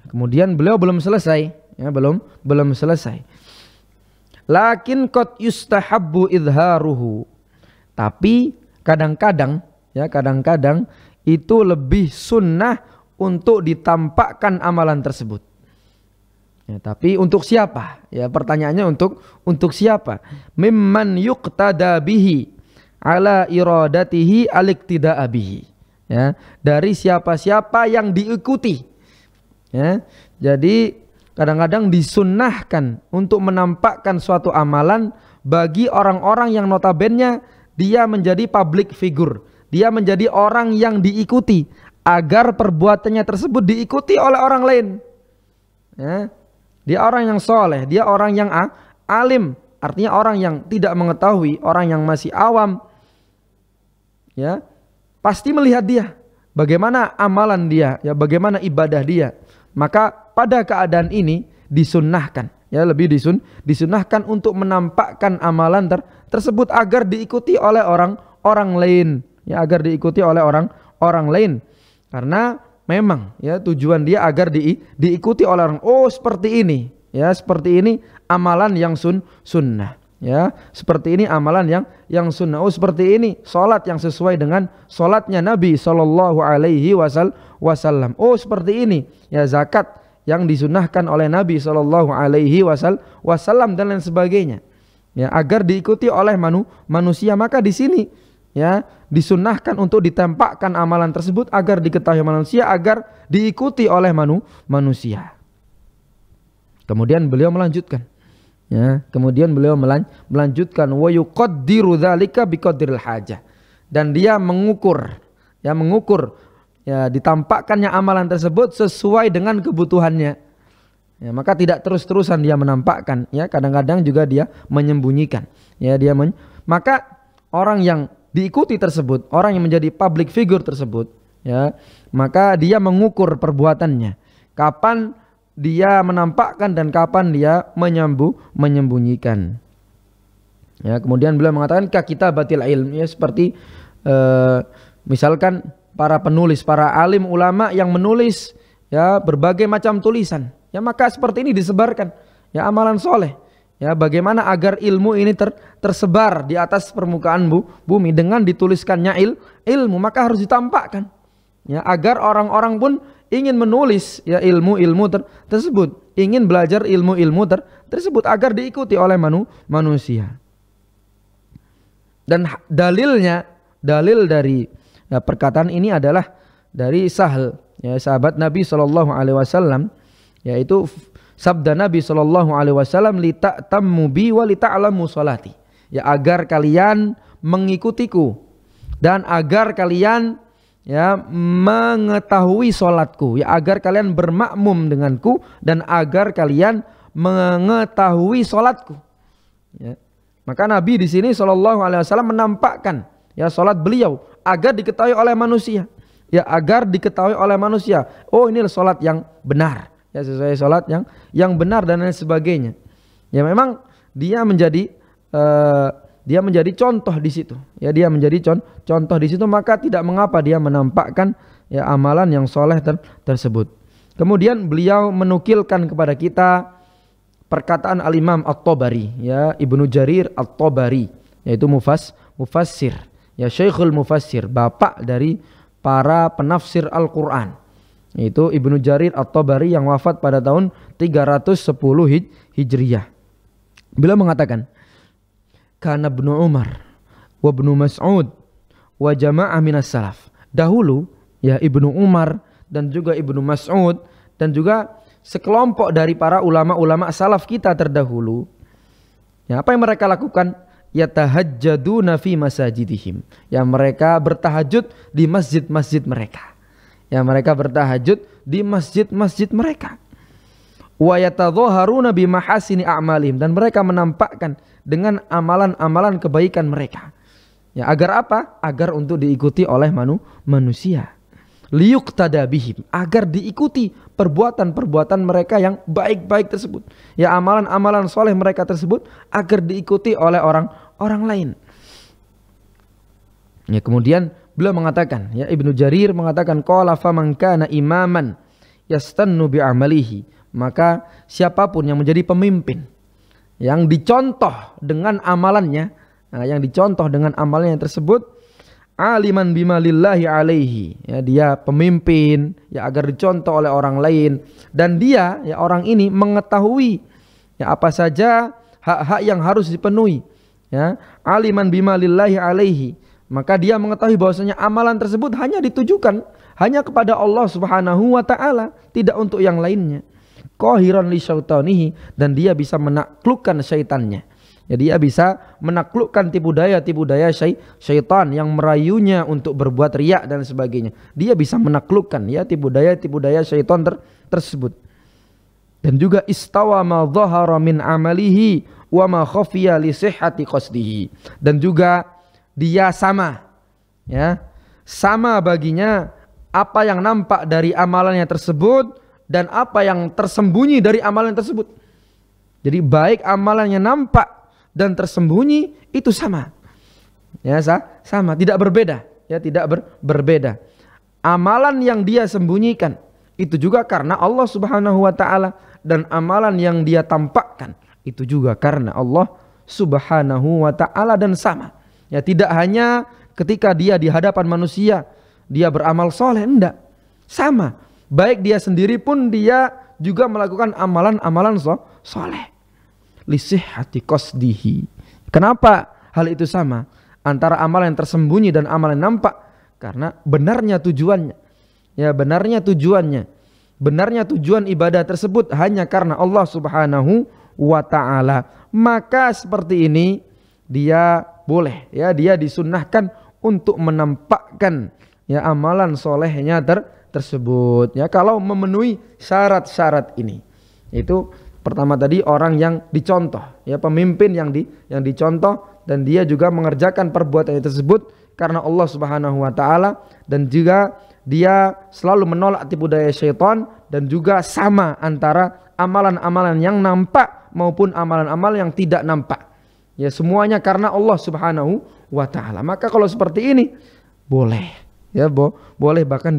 Kemudian beliau belum selesai, ya, belum selesai. Lakin qad yustahabbu idharuhu. Tapi kadang-kadang ya, kadang-kadang itu lebih sunnah untuk ditampakkan amalan tersebut. Ya, tapi untuk siapa? Ya, pertanyaannya untuk siapa? Mimman yuqtada bihi ala iradatihi al-iktida'a bihi. Ya, dari siapa-siapa yang diikuti. Ya, jadi kadang-kadang disunnahkan untuk menampakkan suatu amalan bagi orang-orang yang notabene dia menjadi public figure. Dia menjadi orang yang diikuti agar perbuatannya tersebut diikuti oleh orang lain. Ya. Dia orang yang soleh, dia orang yang alim, artinya orang yang tidak mengetahui, orang yang masih awam, ya pasti melihat dia, bagaimana amalan dia, ya bagaimana ibadah dia. Maka pada keadaan ini disunnahkan, ya lebih disunnahkan untuk menampakkan amalan tersebut agar diikuti oleh orang lain, ya agar diikuti oleh orang lain, karena memang ya tujuan dia agar diikuti oleh orang. Oh seperti ini ya, seperti ini amalan yang sunnah ya, seperti ini amalan yang sunnah. Oh seperti ini salat yang sesuai dengan salatnya Nabi Shallallahu Alaihi Wasallam. Oh seperti ini ya zakat yang disunnahkan oleh Nabi Shallallahu Alaihi Wasallam dan lain sebagainya ya, agar diikuti oleh manusia. Maka di sini ya disunnahkan untuk ditampakkan amalan tersebut agar diketahui manusia, agar diikuti oleh manusia. Kemudian beliau melanjutkan ya, kemudian beliau melanjutkan wa yuqaddiru dzalika biqadril hajah, dan dia mengukur ya ditampakkannya amalan tersebut sesuai dengan kebutuhannya ya, maka tidak terus-terusan dia menampakkan ya, kadang-kadang juga dia menyembunyikan ya, maka orang yang diikuti tersebut, orang yang menjadi public figure tersebut ya, maka dia mengukur perbuatannya, kapan dia menampakkan dan kapan dia menyembunyikan ya. Kemudian beliau mengatakan ka kitabatil ilm ya, seperti misalkan para penulis, para alim ulama yang menulis ya berbagai macam tulisan ya, maka seperti ini disebarkan ya amalan soleh ya, bagaimana agar ilmu ini tersebar di atas permukaan bumi dengan dituliskannya ilmu, maka harus ditampakkan ya, agar orang-orang pun ingin menulis ya ilmu-ilmu tersebut, ingin belajar ilmu-ilmu tersebut agar diikuti oleh manusia. Dan dalil dari perkataan ini adalah dari Sahal, ya, sahabat Nabi Shallallahu Alaihi Wasallam, yaitu sabda Nabi Shallallahu Alaihi Wasallam, lita'tammu bi wa lita'lamu salati, ya, agar kalian mengikutiku dan agar kalian ya mengetahui solatku, ya, agar kalian bermakmum denganku dan agar kalian mengetahui solatku, ya. Maka Nabi di sini Shallallahu Alaihi Wasallam menampakkan ya solat beliau agar diketahui oleh manusia, ya, agar diketahui oleh manusia. Oh, ini solat yang benar, ya, sesuai solat yang benar dan lain sebagainya. Ya, memang dia menjadi contoh di situ. Ya, dia menjadi contoh di situ, maka tidak mengapa dia menampakkan ya amalan yang soleh tersebut. Kemudian beliau menukilkan kepada kita perkataan Al-Imam At-Tabari, ya, Ibnu Jarir At-Tabari, yaitu mufassir, ya, Syekhul Mufassir, bapak dari para penafsir Al-Quran, yaitu Ibnu Jarir At-Tabari yang wafat pada tahun 310 Hijriyah. Beliau mengatakan, kana Ibnu Umar wa Ibnu Mas'ud wa jama'ah minas salaf. Dahulu ya Ibnu Umar dan juga Ibnu Mas'ud dan juga sekelompok dari para ulama-ulama salaf kita terdahulu, ya, apa yang mereka lakukan? Yatahajjaduna fi masajidihim, ya, mereka bertahajud di masjid-masjid mereka, ya, mereka bertahajud di masjid-masjid mereka. Wa yatadhaharuna bi mahasini a'malihim, dan mereka menampakkan dengan amalan-amalan kebaikan mereka, ya, agar apa? Agar untuk diikuti oleh manusia. Liyuqtada bihim, agar diikuti perbuatan-perbuatan mereka yang baik-baik tersebut, ya, amalan-amalan soleh mereka tersebut agar diikuti oleh orang lain. Ya, kemudian beliau mengatakan, ya, Ibnu Jarir mengatakan, qala faman kana imaman yastannu bi amalihi, maka siapapun yang menjadi pemimpin yang dicontoh dengan amalannya, nah, yang dicontoh dengan amalannya tersebut, aliman bima lillahi alaihi, ya, dia pemimpin ya agar dicontoh oleh orang lain, dan dia ya orang ini mengetahui ya apa saja hak-hak yang harus dipenuhi, ya, aliman bima lillahi alaihi, maka dia mengetahui bahwasanya amalan tersebut hanya ditujukan hanya kepada Allah Subhanahu wa taala, tidak untuk yang lainnya. Qahiran li syaitanihi, dan dia bisa menaklukkan syaitannya. Jadi dia bisa menaklukkan tipu daya syaitan yang merayunya untuk berbuat riak dan sebagainya. Dia bisa menaklukkan ya tipu daya syaitan tersebut. Dan juga istawa ma dhahara min amalihi wa ma khafiya li sihhati qasdihi. Dan juga dia sama, ya, sama baginya apa yang nampak dari amalannya tersebut dan apa yang tersembunyi dari amalan tersebut. Jadi baik amalannya nampak dan tersembunyi itu sama, ya, sama, tidak berbeda, ya, tidak berbeda. Amalan yang dia sembunyikan itu juga karena Allah Subhanahu wa taala, dan amalan yang dia tampakkan itu juga karena Allah Subhanahu wa taala, dan sama, ya, tidak hanya ketika dia di hadapan manusia dia beramal soleh, enggak, sama, baik dia sendiri pun dia juga melakukan amalan-amalan soleh. Lisihhati qasdihi. Kenapa hal itu sama antara amalan yang tersembunyi dan amalan yang nampak? Karena benarnya tujuannya, ya, benarnya tujuan ibadah tersebut hanya karena Allah Subhanahu wa taala. Maka seperti ini dia boleh, ya, dia disunnahkan untuk menampakkan ya amalan solehnya tersebut, ya, kalau memenuhi syarat-syarat ini. Itu pertama tadi orang yang dicontoh, ya, pemimpin yang dicontoh, dan dia juga mengerjakan perbuatan tersebut karena Allah Subhanahu wa taala, dan juga dia selalu menolak tipu daya syaitan, dan juga sama antara amalan-amalan yang nampak maupun amalan-amalan yang tidak nampak, ya, semuanya karena Allah Subhanahu wa taala. Maka kalau seperti ini boleh, ya, boleh, bahkan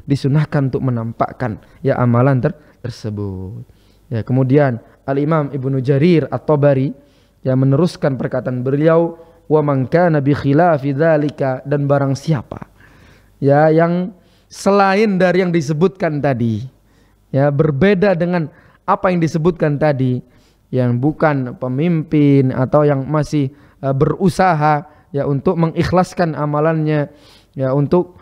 disunahkan untuk menampakkan ya amalan tersebut. Ya, kemudian Al-Imam Ibnu Jarir At-Tabari yang meneruskan perkataan beliau, wa man kana bi khilafi dzalika, dan barang siapa ya yang selain dari yang disebutkan tadi, ya, berbeda dengan apa yang disebutkan tadi, yang bukan pemimpin atau yang masih berusaha ya untuk mengikhlaskan amalannya, ya untuk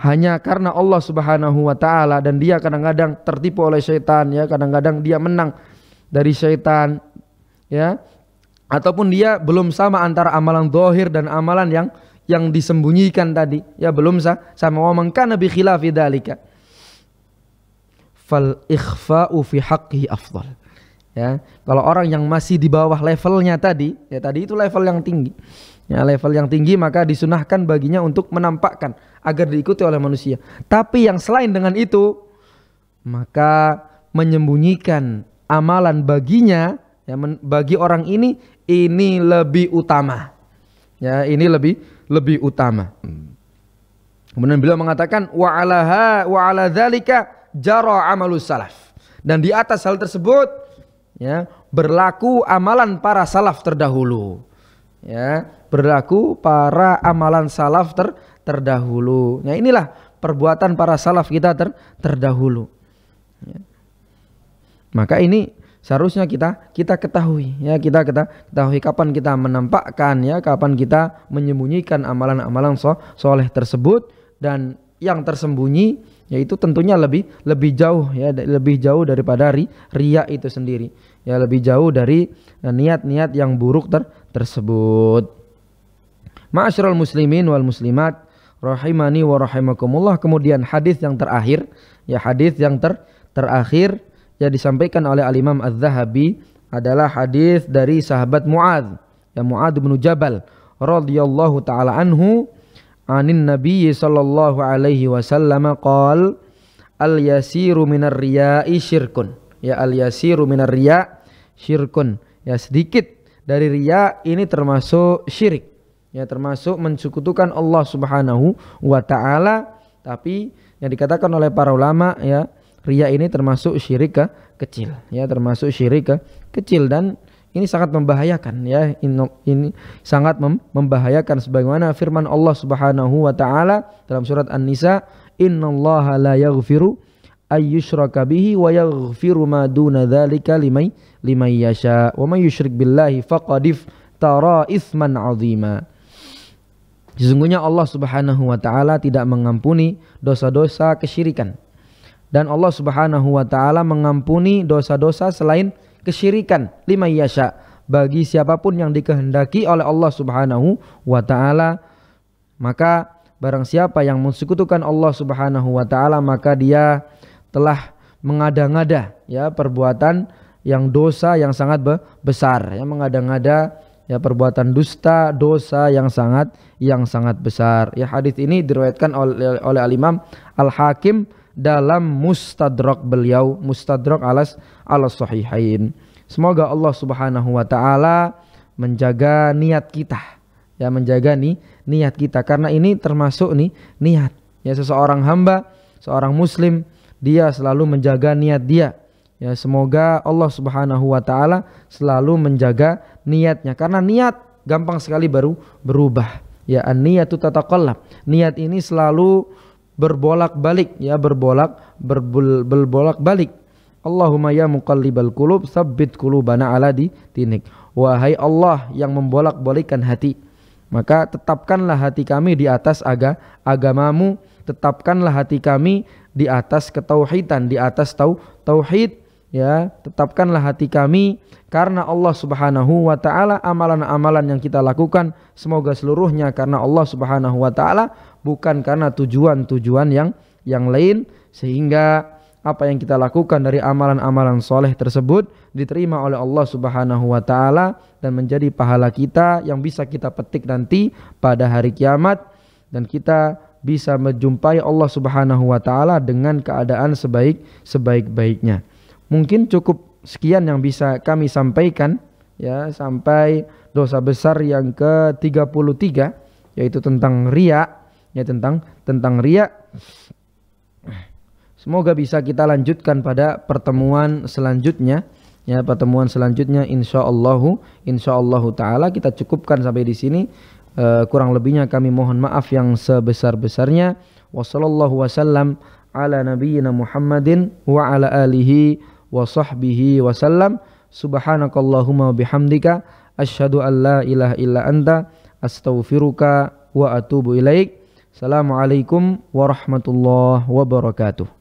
hanya karena Allah Subhanahu wa taala, dan dia kadang-kadang tertipu oleh syaitan, ya, kadang-kadang dia menang dari syaitan, ya, ataupun dia belum sama antara amalan zahir dan amalan yang disembunyikan tadi, ya, belum sama. Wa man kana bi khilafi dzalika fal ikhfa'u fi haqqihi afdal. Ya, kalau orang yang masih di bawah levelnya tadi, ya, tadi itu level yang tinggi. Ya, level yang tinggi maka disunahkan baginya untuk menampakkan agar diikuti oleh manusia. Tapi yang selain dengan itu, maka menyembunyikan amalan baginya, ya, bagi orang ini lebih utama. Ya, ini lebih utama. Kemudian beliau mengatakan wa ala dzalika jara amalus salaf. Dan di atas hal tersebut, ya, berlaku amalan para salaf terdahulu. Ya, berlaku para amalan salaf terdahulu. Nah, inilah perbuatan para salaf kita terdahulu. Ya. Maka ini seharusnya kita ketahui, ya, kita ketahui kapan kita menampakkan, ya, kapan kita menyembunyikan amalan-amalan soleh tersebut, dan yang tersembunyi yaitu tentunya lebih jauh, ya, lebih jauh daripada riya itu sendiri, ya, lebih jauh dari niat-niat yang buruk tersebut. Ma'asyiral muslimin wal muslimat rahimani wa rahimakumullah. Kemudian hadis yang terakhir, ya, hadis yang terakhir yang disampaikan oleh Al-Imam Az-Zahabi adalah hadis dari sahabat Mu'adz, ya, Mu'adz bin Jabal radhiyallahu taala anhu, anin Nabi sallallahu alaihi wasallam qala al yasiru minar riya'i syirkun. Ya, al yasiru minar riya' syirkun. Ya, sedikit dari riya ini termasuk syirik. Ya, termasuk mensekutukan Allah Subhanahu wa taala. Tapi yang dikatakan oleh para ulama, ya, riya ini termasuk syirik kecil, ya, termasuk syirik kecil, dan ini sangat membahayakan, ya, ini sangat membahayakan sebagaimana firman Allah Subhanahu wa taala dalam surat An-Nisa, innallaha la yaghfiru ayyushraka bihi wa yaghfiru ma duna dzalika liman yasha wa may yusyrik billahi faqad iftara itsman 'azima. Sesungguhnya Allah Subhanahu wa taala tidak mengampuni dosa-dosa kesyirikan, dan Allah Subhanahu wa taala mengampuni dosa-dosa selain kesyirikan liman yasha, bagi siapapun yang dikehendaki oleh Allah Subhanahu wa taala. Maka barang siapa yang mensekutukan Allah Subhanahu wa taala, maka dia telah mengada-ngada, ya, perbuatan yang dosa yang sangat besar, ya, mengada-ngada, ya, perbuatan dusta, dosa yang sangat besar. Ya, hadis ini diriwayatkan oleh Al-Imam Al-Hakim dalam mustadrak beliau, mustadrak alas sahihain. Semoga Allah Subhanahu wa taala menjaga niat kita, ya, menjaga niat kita, karena ini termasuk niat, ya, seseorang hamba, seorang muslim, dia selalu menjaga niat dia, ya. Semoga Allah Subhanahu wa taala selalu menjaga niatnya, karena niat gampang sekali berubah, ya, an-niyatu tataqallab. Niat ini selalu berbolak-balik, ya, berbolak-balik. Allahumma ya muqallibal qulub tsabbit qulubana ala dinik. Wahai Allah yang membolak-balikkan hati, maka tetapkanlah hati kami di atas agamamu, tetapkanlah hati kami di atas ketauhidan, di atas tauhid, ya, tetapkanlah hati kami, karena Allah Subhanahu wa taala amalan-amalan yang kita lakukan semoga seluruhnya karena Allah Subhanahu wa taala, bukan karena tujuan-tujuan yang lain, sehingga apa yang kita lakukan dari amalan-amalan soleh tersebut diterima oleh Allah Subhanahu wa taala dan menjadi pahala kita yang bisa kita petik nanti pada hari kiamat, dan kita bisa menjumpai Allah Subhanahu wa taala dengan keadaan sebaik-baiknya. Mungkin cukup sekian yang bisa kami sampaikan, ya, sampai dosa besar yang ke-33, yaitu tentang riya, ya, tentang riya. Semoga bisa kita lanjutkan pada pertemuan selanjutnya, ya, pertemuan selanjutnya insyaallah taala. Kita cukupkan sampai di sini. Kurang lebihnya kami mohon maaf yang sebesar-besarnya. Wa sallallahu wasallam ala nabiyyina Muhammadin wa ala alihi wa sahbihi wasallam. Subhanakallahumma bihamdika asyhadu an la ilaha illa anta astaghfiruka wa atubu ilaik. Assalamualaikum warahmatullahi wabarakatuh.